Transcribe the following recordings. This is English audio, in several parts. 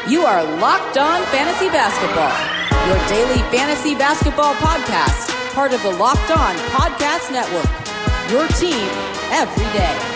You are Locked On Fantasy Basketball, your daily fantasy basketball podcast, part of the Locked On Podcast Network, your team every day.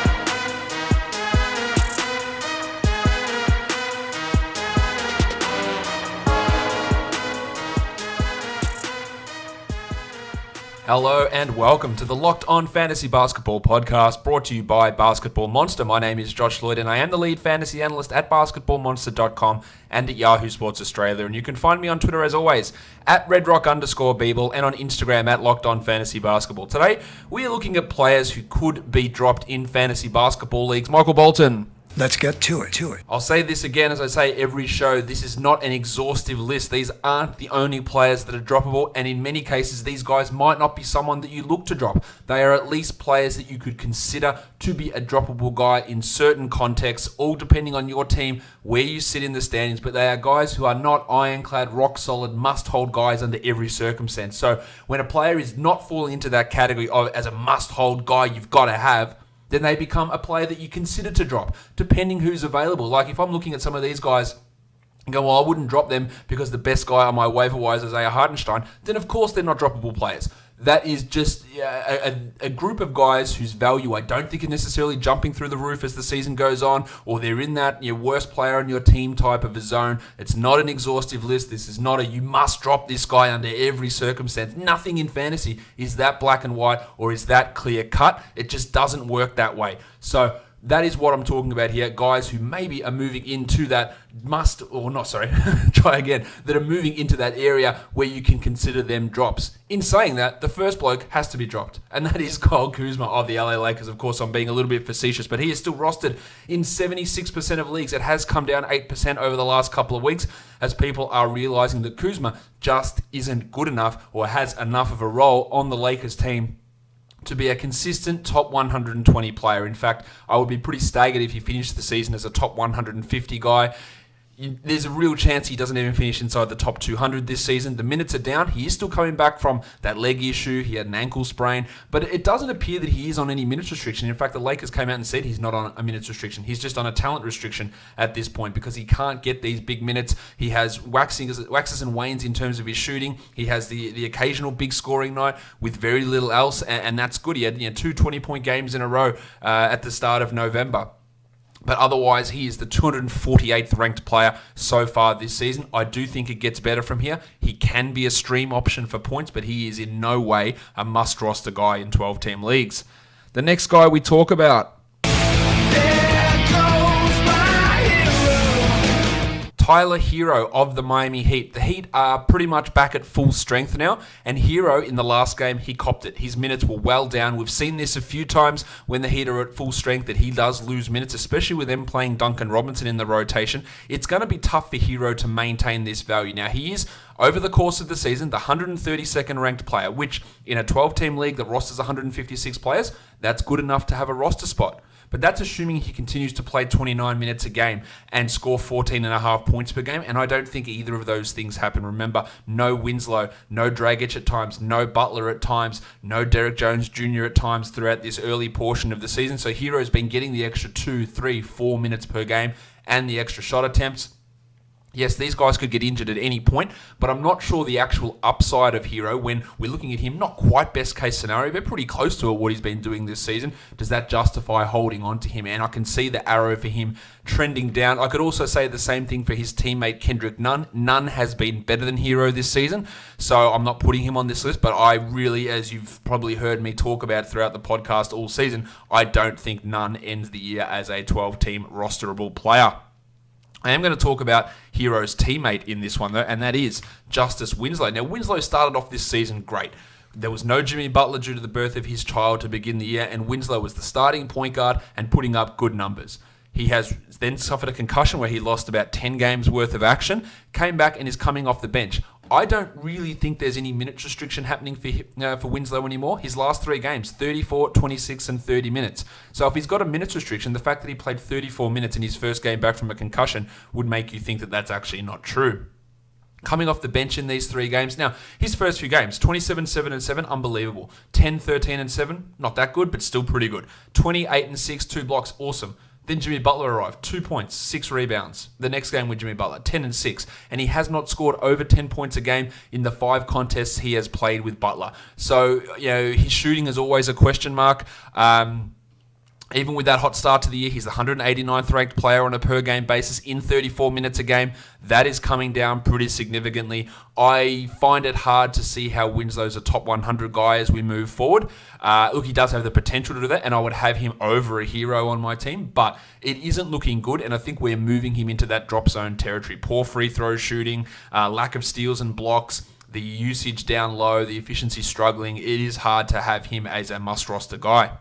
Hello and welcome to the Locked On Fantasy Basketball podcast brought to you by Basketball Monster. My name is Josh Lloyd and I am the lead fantasy analyst at basketballmonster.com and at Yahoo Sports Australia. And you can find me on Twitter as always at redrock_Beeble and on Instagram at Locked On Fantasy Basketball. Today we are looking at players who could be dropped in fantasy basketball leagues. Michael Bolton. Let's get to it. I'll say this again, as I say every show, this is not an exhaustive list. These aren't the only players that are droppable, and in many cases, these guys might not be someone that you look to drop. They are at least players that you could consider to be a droppable guy in certain contexts, all depending on your team, where you sit in the standings, but they are guys who are not ironclad, rock-solid, must-hold guys under every circumstance. So when a player is not falling into that category of as a must-hold guy you've got to have, then they become a player that you consider to drop, depending who's available. Like if I'm looking at some of these guys and go, well, I wouldn't drop them because the best guy on my waiver wire is Isiah Hartenstein, then of course they're not droppable players. That is just a group of guys whose value I don't think is necessarily jumping through the roof as the season goes on, or they're in that worst player on your team type of a zone. It's not an exhaustive list. This is not a you must drop this guy under every circumstance. Nothing in fantasy is that black and white or is that clear cut. It just doesn't work that way. So that is what I'm talking about here. Guys who maybe are moving into that that are moving into that area where you can consider them drops. In saying that, the first bloke has to be dropped, and that is Kuzma of the LA Lakers. Of course, I'm being a little bit facetious, but he is still rostered in 76% of leagues. It has come down 8% over the last couple of weeks as people are realizing that Kuzma just isn't good enough or has enough of a role on the Lakers team to be a consistent top 120 player. In fact, I would be pretty staggered if he finished the season as a top 150 guy. There's a real chance he doesn't even finish inside the top 200 this season. The minutes are down. He is still coming back from that leg issue. He had an ankle sprain, but it doesn't appear that he is on any minutes restriction. In fact, the Lakers came out and said he's not on a minutes restriction. He's just on a talent restriction at this point because he can't get these big minutes. He has waxes and wanes in terms of his shooting. He has the occasional big scoring night with very little else, and that's good. He had 2 20-point games in a row at the start of November. But otherwise, he is the 248th ranked player so far this season. I do think it gets better from here. He can be a stream option for points, but he is in no way a must-roster guy in 12-team leagues. The next guy we talk about, Hiro of the Miami Heat. The Heat are pretty much back at full strength now, and Hiro in the last game, he copped it. His minutes were well down. We've seen this a few times when the Heat are at full strength that he does lose minutes, especially with them playing Duncan Robinson in the rotation. It's going to be tough for Hiro to maintain this value. Now, he is, over the course of the season, the 132nd ranked player, which in a 12-team league that rosters 156 players, that's good enough to have a roster spot. But that's assuming he continues to play 29 minutes a game and score 14.5 points per game. And I don't think either of those things happen. Remember, no Winslow, no Dragic at times, no Butler at times, no Derek Jones Jr. at times throughout this early portion of the season. So Hiro's been getting the extra 2, 3, 4 minutes per game and the extra shot attempts. Yes, these guys could get injured at any point, but I'm not sure the actual upside of Hiro, when we're looking at him, not quite best case scenario, but pretty close to what he's been doing this season. Does that justify holding on to him? And I can see the arrow for him trending down. I could also say the same thing for his teammate Kendrick Nunn. Nunn has been better than Hiro this season, so I'm not putting him on this list, but I really, as you've probably heard me talk about throughout the podcast all season, I don't think Nunn ends the year as a 12-team rosterable player. I am going to talk about Hiro's teammate in this one, though, and that is Justice Winslow. Now, Winslow started off this season great. There was no Jimmy Butler due to the birth of his child to begin the year, and Winslow was the starting point guard and putting up good numbers. He has then suffered a concussion where he lost about 10 games worth of action, came back and is coming off the bench. I don't really think there's any minutes restriction happening for Winslow anymore. His last 3 games, 34, 26, and 30 minutes. So if he's got a minutes restriction, the fact that he played 34 minutes in his first game back from a concussion would make you think that that's actually not true. Coming off the bench in these 3 games. Now, his first few games, 27, 7, and 7, unbelievable. 10, 13, and 7, not that good, but still pretty good. 28 and 6, 2 blocks, awesome. Then Jimmy Butler arrived, 2 points, 6 rebounds. The next game with Jimmy Butler, 10 and 6. And he has not scored over 10 points a game in the 5 contests he has played with Butler. So, his shooting is always a question mark. Even with that hot start to the year, he's the 189th ranked player on a per game basis in 34 minutes a game. That is coming down pretty significantly. I find it hard to see how Winslow's a top 100 guy as we move forward. Look, he does have the potential to do that, and I would have him over a Hiro on my team, but it isn't looking good, and I think we're moving him into that drop zone territory. Poor free throw shooting, lack of steals and blocks, the usage down low, the efficiency struggling. It is hard to have him as a must-roster guy.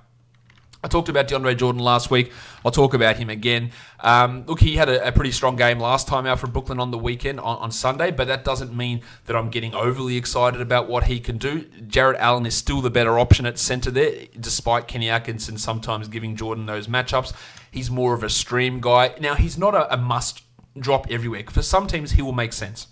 I talked about Deandre Jordan last week. I'll talk about him again. Look, he had a pretty strong game last time out for Brooklyn on the weekend, on Sunday, but that doesn't mean that I'm getting overly excited about what he can do. Jarrett Allen is still the better option at center there, despite Kenny Atkinson sometimes giving Jordan those matchups. He's more of a stream guy. Now, he's not a must drop everywhere. For some teams, he will make sense.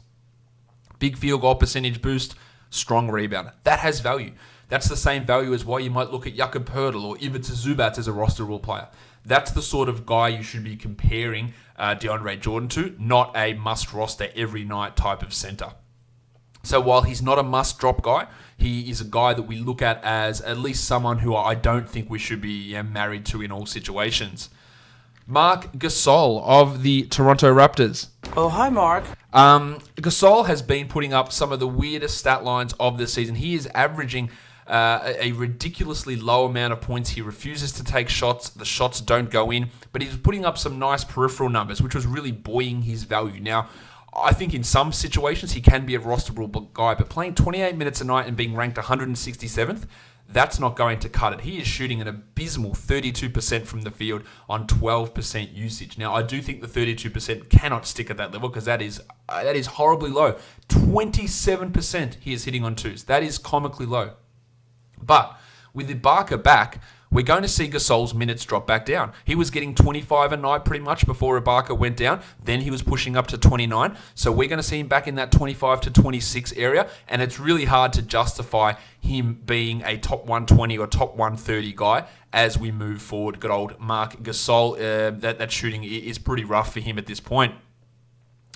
Big field goal percentage boost, strong rebounder. That has value. That's the same value as why you might look at Jakob Poeltl or Ivica Zubac as a roster rule player. That's the sort of guy you should be comparing DeAndre Jordan to, not a must roster every night type of center. So while he's not a must drop guy, he is a guy that we look at least someone who I don't think we should be married to in all situations. Marc Gasol of the Toronto Raptors. Oh, hi, Mark. Gasol has been putting up some of the weirdest stat lines of the season. He is averaging a ridiculously low amount of points. He refuses to take shots. The shots don't go in, but he's putting up some nice peripheral numbers, which was really buoying his value. Now, I think in some situations he can be a rosterable guy, but playing 28 minutes a night and being ranked 167th, that's not going to cut it. He is shooting an abysmal 32% from the field on 12% usage. Now, I do think the 32% cannot stick at that level because that is horribly low. 27% he is hitting on twos. That is comically low. But with Ibaka back, we're going to see Gasol's minutes drop back down. He was getting 25 a night pretty much before Ibaka went down. Then he was pushing up to 29. So we're going to see him back in that 25 to 26 area. And it's really hard to justify him being a top 120 or top 130 guy as we move forward. Good old Marc Gasol. That shooting is pretty rough for him at this point.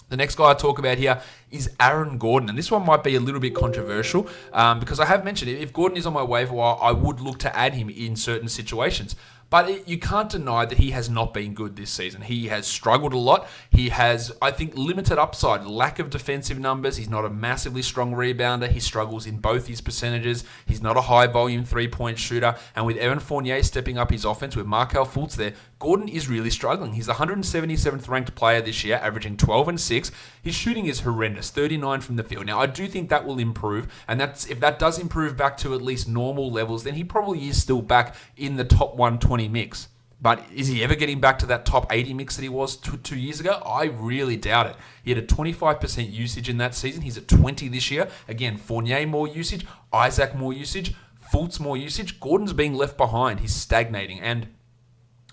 The next guy I talk about here is Aaron Gordon. And this one might be a little bit controversial because I have mentioned if Gordon is on my waiver wire, I would look to add him in certain situations. But you can't deny that he has not been good this season. He has struggled a lot. He has, I think, limited upside, lack of defensive numbers. He's not a massively strong rebounder. He struggles in both his percentages. He's not a high-volume three-point shooter. And with Evan Fournier stepping up his offense, with Markelle Fultz there, Gordon is really struggling. He's the 177th ranked player this year, averaging 12 and 6. His shooting is horrendous, 39 from the field. Now, I do think that will improve, and if that does improve back to at least normal levels, then he probably is still back in the top 120 mix. But is he ever getting back to that top 80 mix that he was 2 years ago? I really doubt it. He had a 25% usage in that season. He's at 20 this year. Again, Fournier more usage, Isaac more usage, Fultz more usage. Gordon's being left behind. He's stagnating, and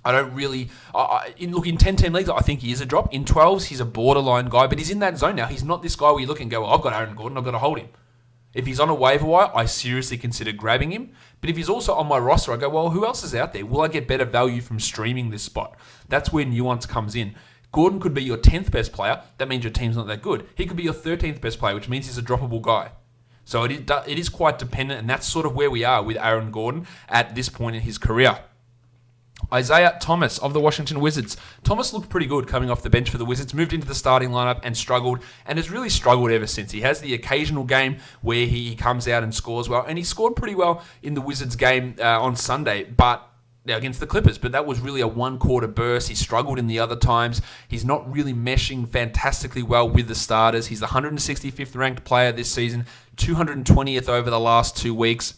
I don't really... in 10-team leagues, I think he is a drop. In 12s, he's a borderline guy, but he's in that zone now. He's not this guy where you look and go, well, I've got Aaron Gordon, I've got to hold him. If he's on a waiver wire, I seriously consider grabbing him. But if he's also on my roster, I go, well, who else is out there? Will I get better value from streaming this spot? That's where nuance comes in. Gordon could be your 10th best player. That means your team's not that good. He could be your 13th best player, which means he's a droppable guy. So it is quite dependent, and that's sort of where we are with Aaron Gordon at this point in his career. Isiah Thomas of the Washington Wizards. Thomas looked pretty good coming off the bench for the Wizards, moved into the starting lineup and struggled, and has really struggled ever since. He has the occasional game where he comes out and scores well, and he scored pretty well in the Wizards game on Sunday, but against the Clippers, but that was really a one-quarter burst. He struggled in the other times. He's not really meshing fantastically well with the starters. He's the 165th ranked player this season, 220th over the last 2 weeks.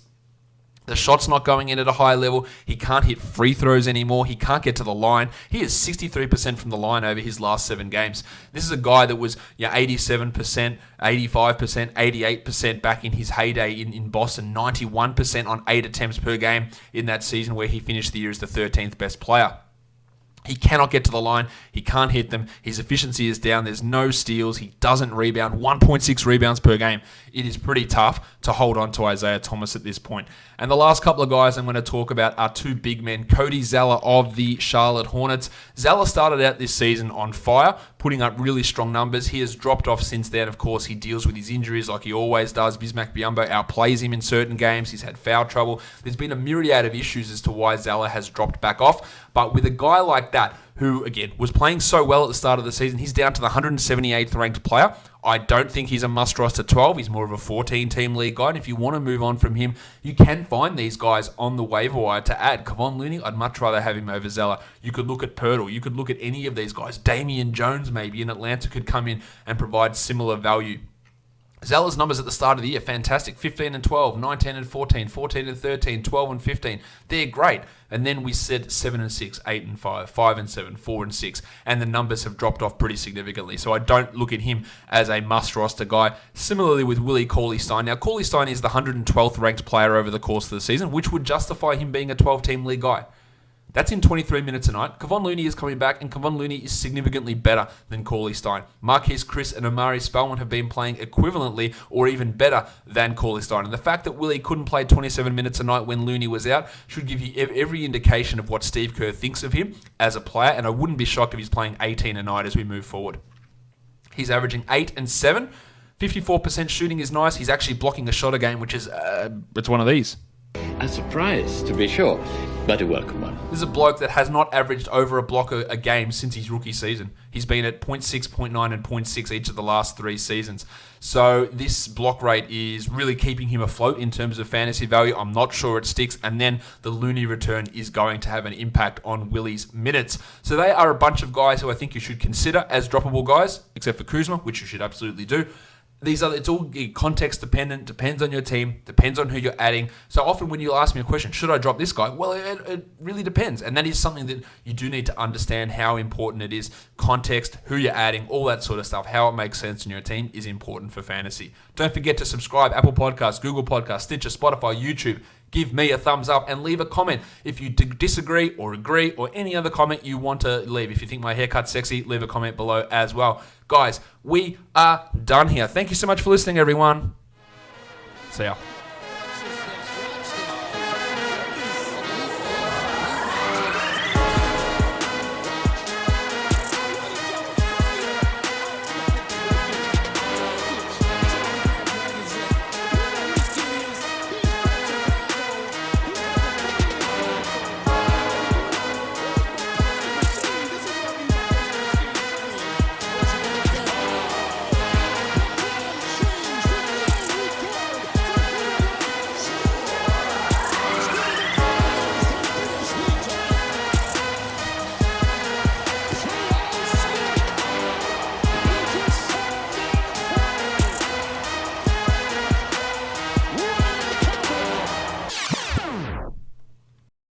The shot's not going in at a high level. He can't hit free throws anymore. He can't get to the line. He is 63% from the line over his last 7 games. This is a guy that was 87%, 85%, 88% back in his heyday in Boston, 91% on 8 attempts per game in that season where he finished the year as the 13th best player. He cannot get to the line. He can't hit them. His efficiency is down. There's no steals. He doesn't rebound. 1.6 rebounds per game. It is pretty tough to hold on to Isiah Thomas at this point. And the last couple of guys I'm going to talk about are two big men. Cody Zeller of the Charlotte Hornets. Zeller started out this season on fire, putting up really strong numbers. He has dropped off since then. Of course, he deals with his injuries like he always does. Bismack Biyombo outplays him in certain games. He's had foul trouble. There's been a myriad of issues as to why Zeller has dropped back off. But with a guy like that, who, again, was playing so well at the start of the season, he's down to the 178th ranked player. I don't think he's a must-roster 12. He's more of a 14-team league guy. And if you want to move on from him, you can find these guys on the waiver wire to add. Kevon Looney, I'd much rather have him over Zeller. You could look at Pirtle. You could look at any of these guys. Damian Jones, maybe, in Atlanta could come in and provide similar value. Zeller's numbers at the start of the year, fantastic. 15 and 12, 19 and 14, 14 and 13, 12 and 15. They're great. And then we said 7 and 6, 8 and 5, 5 and 7, 4 and 6. And the numbers have dropped off pretty significantly. So I don't look at him as a must-roster guy. Similarly with Willie Cauley-Stein. Now, Cauley-Stein is the 112th ranked player over the course of the season, which would justify him being a 12-team league guy. That's in 23 minutes a night. Kevon Looney is coming back, and Kevon Looney is significantly better than Cauley-Stein. Marquise Chris and Amari Spellman have been playing equivalently or even better than Cauley-Stein. And the fact that Willie couldn't play 27 minutes a night when Looney was out should give you every indication of what Steve Kerr thinks of him as a player, and I wouldn't be shocked if he's playing 18 a night as we move forward. He's averaging 8 and 7. 54% shooting is nice. He's actually blocking a shot a game, which is it's one of these. A surprise, to be sure, but a welcome one. This is a bloke that has not averaged over a block a game since his rookie season. He's been at 0.6, 0.9, and 0.6 each of the last 3 seasons. So this block rate is really keeping him afloat in terms of fantasy value. I'm not sure it sticks. And then the Looney return is going to have an impact on Willie's minutes. So they are a bunch of guys who I think you should consider as droppable guys, except for Kuzma, which you should absolutely do. It's all context dependent, depends on your team, depends on who you're adding. So often when you ask me a question, should I drop this guy? Well, it really depends. And that is something that you do need to understand how important it is. Context, who you're adding, all that sort of stuff, how it makes sense in your team is important for fantasy. Don't forget to subscribe, Apple Podcasts, Google Podcasts, Stitcher, Spotify, YouTube. Give me a thumbs up and leave a comment if you disagree or agree or any other comment you want to leave. If you think my haircut's sexy, leave a comment below as well. Guys, we are done here. Thank you so much for listening, everyone. See ya.